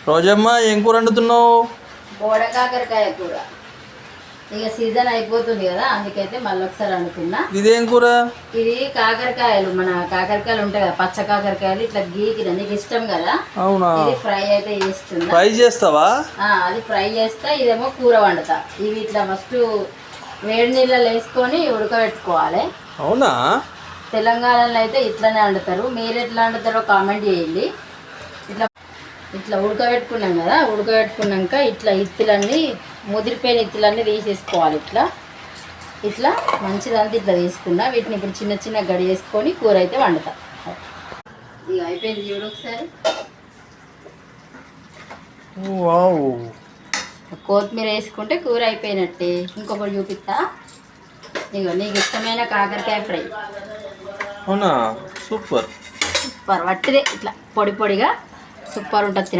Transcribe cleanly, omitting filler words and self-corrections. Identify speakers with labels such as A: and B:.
A: రోజమ్మ ఏం కూర వండుతున్నావు?
B: బోడ కాకరకాయ కూర. ఇక సీజన్ అయిపోతుంది కదా, అందుకైతే మళ్ళీ ఒకసారి అనుకున్నా.
A: ఇదేం కూర?
B: ఇది కాకరకాయలు, మన కాకరకాయలు ఉంటాయి కదా, పచ్చ కాకరకాయలు ఇట్లా గీకిన, నీకు ఇష్టం కదా.
A: అవునా?
B: ఇది ఫ్రై అయితే చేస్తున్నా.
A: ఫ్రై చేస్తావా?
B: అది ఫ్రై చేస్తా, ఇదేమో కూర వండుతా. ఇవి ఇట్లా ఫస్ట్ వేడి నీళ్ళలో వేసుకొని ఉడకబెట్టుకోవాలి.
A: అవునా?
B: తెలంగాణలో అయితే ఇట్లానే వండుతారు, మీరు ఎట్లా వండుతారో కామెంట్ చేయండి. ఇట్లా ఇట్లా ఉడకబెట్టుకున్నాం కదా, ఉడకబెట్టుకున్నాక ఇట్లా ఇత్తులన్నీ, ముదిరిపోయిన ఇత్తులన్నీ తీసేసుకోవాలి. ఇట్లా ఇట్లా మంచిదంతా ఇట్లా తీసుకున్నా. వీటిని ఇప్పుడు చిన్న చిన్న గడి వేసుకొని కూర అయితే వండుతా. ఇక అయిపోయింది చూడు ఒకసారి. కొత్తిమీర వేసుకుంటే కూర అయిపోయినట్టే. ఇంకొకటి చూపిస్తా. ఇక నీకు ఇష్టమైన కాకరకాయ ఫ్రై.
A: అవునా? Super
B: super. వట్టిదే ఇట్లా పొడి పొడిగా సూపర్ ఉంటుంది.